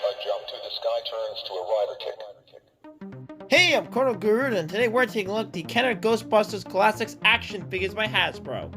A jump to the sky turns to a rider kick. Hey, I'm Colonel Garuda, and today we're taking a look at the Kenner Ghostbusters Classics action figures by Hasbro.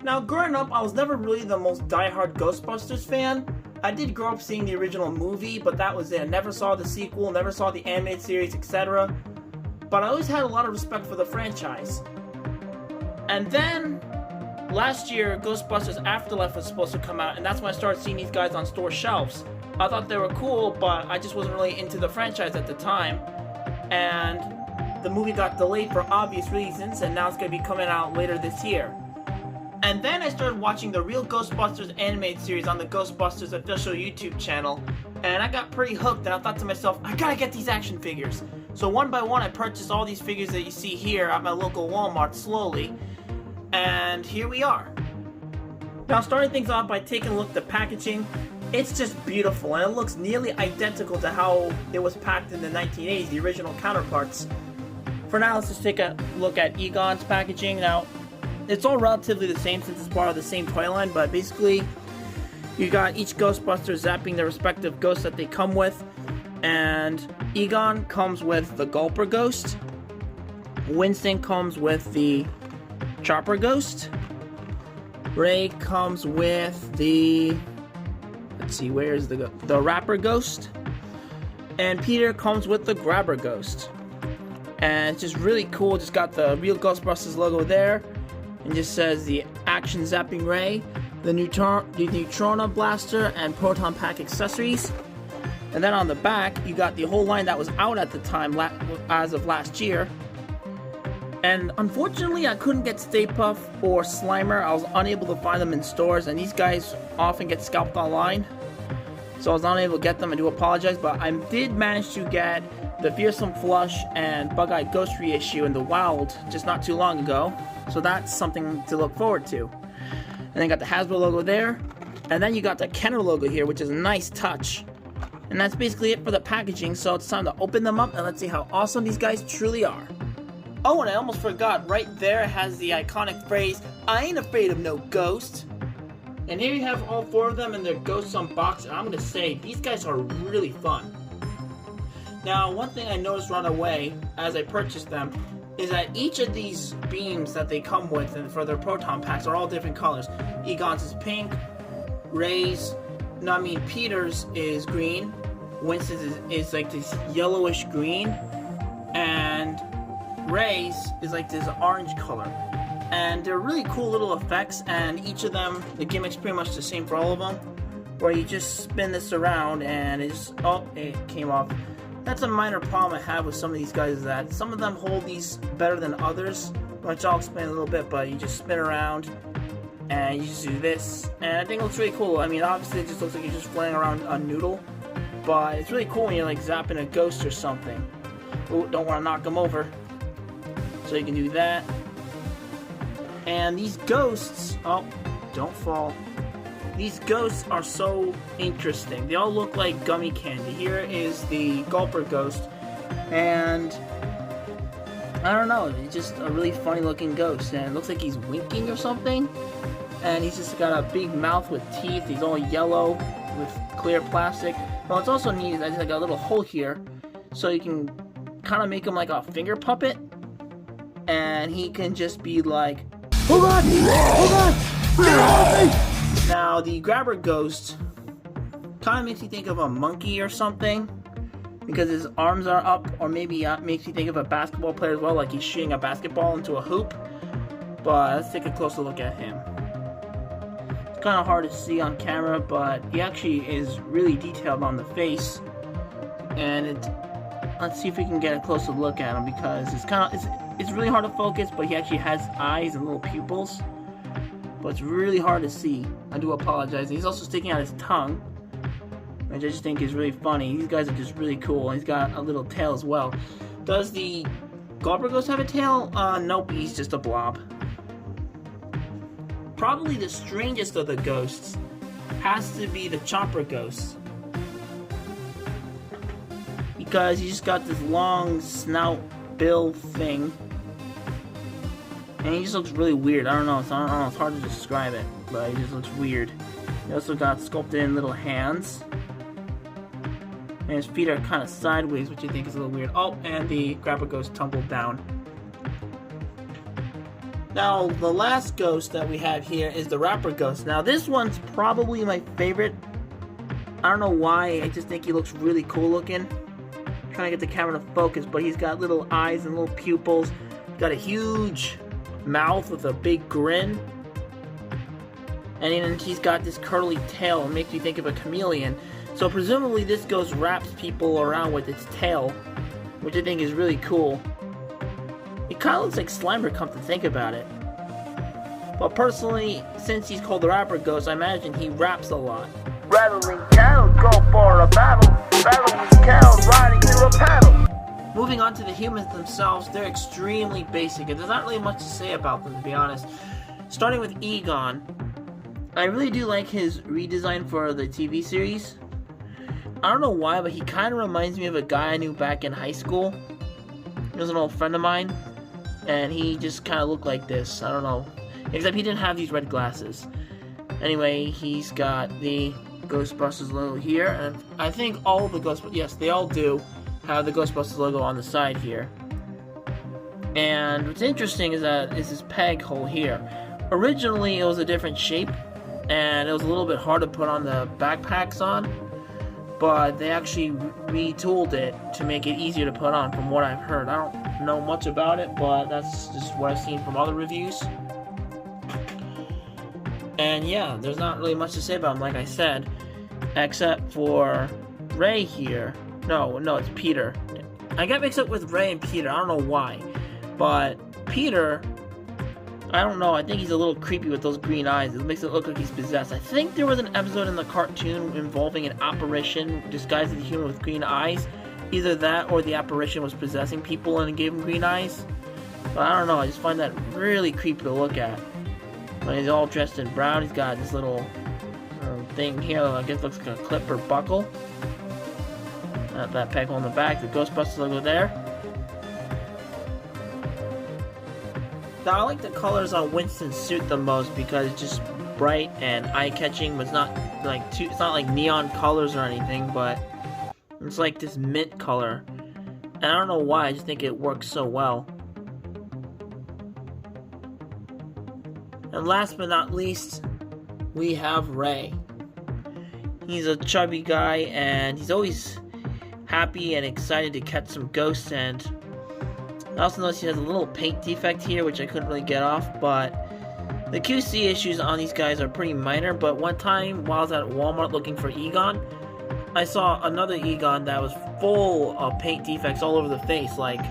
Now, growing up, I was never really the most die-hard Ghostbusters fan. I did grow up seeing the original movie, but that was it. I never saw the sequel, never saw the animated series, etc. But I always had a lot of respect for the franchise. And then, last year, Ghostbusters Afterlife was supposed to come out, and that's when I started seeing these guys on store shelves. I thought they were cool, but I just wasn't really into the franchise at the time. And the movie got delayed for obvious reasons, and now it's going to be coming out later this year. And then I started watching the real Ghostbusters animated series on the Ghostbusters official YouTube channel, and I got pretty hooked, and I thought to myself, I gotta get these action figures. So one by one I purchased all these figures that you see here at my local Walmart slowly, and here we are. Now, starting things off by taking a look at the packaging, it's just beautiful, and it looks nearly identical to how it was packed in the 1980s, the original counterparts. For now, let's just take a look at Egon's packaging. Now, it's all relatively the same since it's part of the same toy line, but basically, you got each Ghostbuster zapping their respective ghosts that they come with, and Egon comes with the Gulper Ghost, Winston comes with the Chopper Ghost, Ray comes with the, let's see, where's the Rapper Ghost, and Peter comes with the Grabber Ghost. And it's just really cool, just got the real Ghostbusters logo there, and just says the Action Zapping Ray, the Neutrona Blaster, and Proton Pack accessories. And then on the back, you got the whole line that was out at the time, as of last year. And unfortunately, I couldn't get Stay Puft or Slimer. I was unable to find them in stores, and these guys often get scalped online. So I was unable to get them. I do apologize, but I did manage to get the Fearsome Flush and Bug-Eyed Ghost reissue in the wild just not too long ago. So that's something to look forward to. And then got the Hasbro logo there. And then you got the Kenner logo here, which is a nice touch. And that's basically it for the packaging, so it's time to open them up and let's see how awesome these guys truly are. Oh, and I almost forgot, right there it has the iconic phrase, I ain't afraid of no ghost. And here you have all four of them and their ghosts unboxed, and I'm going to say, these guys are really fun. Now, one thing I noticed right away as I purchased them is that each of these beams that they come with and for their proton packs are all different colors. Egon's is pink, Peter's is green, Winston's is like this yellowish green, and Ray's is like this orange color. And they're really cool little effects, and each of them, the gimmick's pretty much the same for all of them, where you just spin this around and it's, oh, it came off. That's a minor problem I have with some of these guys, is that some of them hold these better than others, which I'll explain a little bit, but you just spin around and you just do this, and I think it looks really cool. I mean, obviously it just looks like you're just flying around a noodle, but it's really cool when you're like zapping a ghost or something. Ooh, don't want to knock them over. So you can do that. And these ghosts, oh, don't fall. These ghosts are so interesting. They all look like gummy candy. Here is the Gulper Ghost, and I don't know, it's just a really funny looking ghost, and it looks like he's winking or something. And he's just got a big mouth with teeth. He's all yellow with clear plastic. Well, it's also neat is that there's like a little hole here, so you can kind of make him like a finger puppet, and he can just be like, "Hold on! Hold on! Get off me!" Now, the Grabber Ghost kind of makes you think of a monkey or something, because his arms are up, or maybe makes you think of a basketball player as well, like he's shooting a basketball into a hoop. But let's take a closer look at him. It's kind of hard to see on camera, but he actually is really detailed on the face. And let's see if we can get a closer look at him, because it's really hard to focus, but he actually has eyes and little pupils. But it's really hard to see. I do apologize. He's also sticking out his tongue, which I just think is really funny. These guys are just really cool. He's got a little tail as well. Does the Gulper Ghost have a tail? Nope, he's just a blob. Probably the strangest of the ghosts has to be the Chopper Ghost, because he just got this long snout bill thing, and he just looks really weird. I don't know, it's hard to describe it, but he just looks weird. He also got sculpted in little hands, And his feet are kind of sideways, which I think is a little weird. Oh, and the grabber ghost tumbled down. Now, the last ghost that we have here is the rapper ghost. Now, this one's probably my favorite. I don't know why, I just think he looks really cool looking. I'm trying to get the camera to focus, but he's got little eyes and little pupils. He's got a huge mouth with a big grin. And then he's got this curly tail. It makes me think of a chameleon. So presumably this ghost wraps people around with its tail, which I think is really cool. It kind of looks like Slimer, come to think about it. But personally, since he's called the rapper ghost, I imagine he raps a lot. Rattling cattle, go for a battle. Rattling cattle, riding through a paddle. Moving on to the humans themselves, they're extremely basic, and there's not really much to say about them, to be honest. Starting with Egon, I really do like his redesign for the TV series. I don't know why, but he kind of reminds me of a guy I knew back in high school. He was an old friend of mine, and he just kind of looked like this. I don't know. Except he didn't have these red glasses. Anyway, he's got the Ghostbusters logo here, and I think all of the Ghostbusters, yes, they all do have the Ghostbusters logo on the side here. And what's interesting is that is this peg hole here. Originally, it was a different shape, and it was a little bit hard to put on the backpacks on, but they actually retooled it to make it easier to put on, from what I've heard. I don't know much about it, but that's just what I've seen from other reviews. And yeah, there's not really much to say about him, like I said, except for Ray here. No, it's Peter. I got mixed up with Ray and Peter. I don't know why, but Peter, I don't know, I think he's a little creepy with those green eyes. It makes it look like he's possessed. I think there was an episode in the cartoon involving an apparition disguised as a human with green eyes. Either that or the apparition was possessing people and gave them green eyes. But I don't know, I just find that really creepy to look at. When he's all dressed in brown, he's got this little thing here that I guess looks like a clip or buckle. That peg hole in the back, the Ghostbusters logo there. Now, I like the colors on Winston's suit the most because it's just bright and eye-catching, but it's not like neon colors or anything, but it's like this mint color. And I don't know why, I just think it works so well. And last but not least, we have Ray. He's a chubby guy, and he's always happy and excited to catch some ghosts, and I also noticed he has a little paint defect here, which I couldn't really get off, but the QC issues on these guys are pretty minor. But one time, while I was at Walmart looking for Egon, I saw another Egon that was full of paint defects all over the face. Like,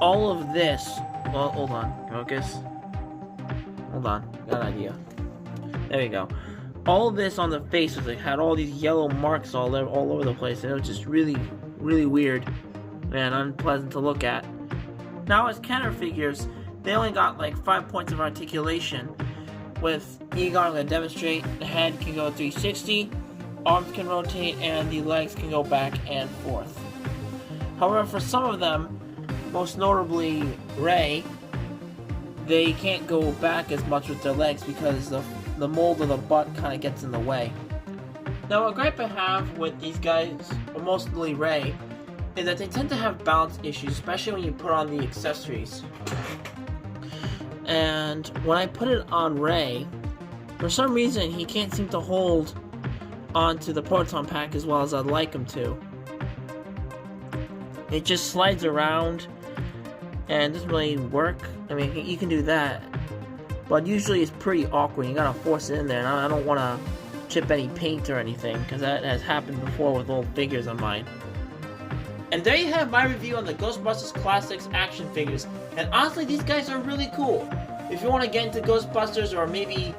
all of this, well, hold on, focus. Hold on, got an idea. There we go. All of this on the face was like, had all these yellow marks all over the place, and it was just really, really weird and unpleasant to look at. Now, as Kenner figures, they only got like 5 points of articulation. With Egon, I'm going to demonstrate, the head can go 360, arms can rotate, and the legs can go back and forth. However, for some of them, most notably Ray, they can't go back as much with their legs because the mold of the butt kind of gets in the way. Now, a gripe I have with these guys, mostly Ray, is that they tend to have balance issues, especially when you put on the accessories. And when I put it on Ray, for some reason he can't seem to hold onto the proton pack as well as I'd like him to. It just slides around and doesn't really work. I mean, you can do that, but usually it's pretty awkward. You gotta force it in there, and I don't want to chip any paint or anything, because that has happened before with old figures of mine. And there you have my review on the Ghostbusters Classics action figures. And honestly, these guys are really cool. If you want to get into Ghostbusters, or maybe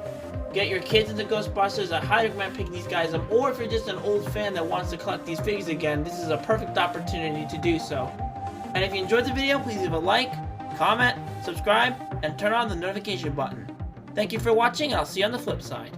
get your kids into Ghostbusters, I highly recommend picking these guys up. Or if you're just an old fan that wants to collect these figures again, this is a perfect opportunity to do so. And if you enjoyed the video, please leave a like, comment, subscribe, and turn on the notification button. Thank you for watching, and I'll see you on the flip side.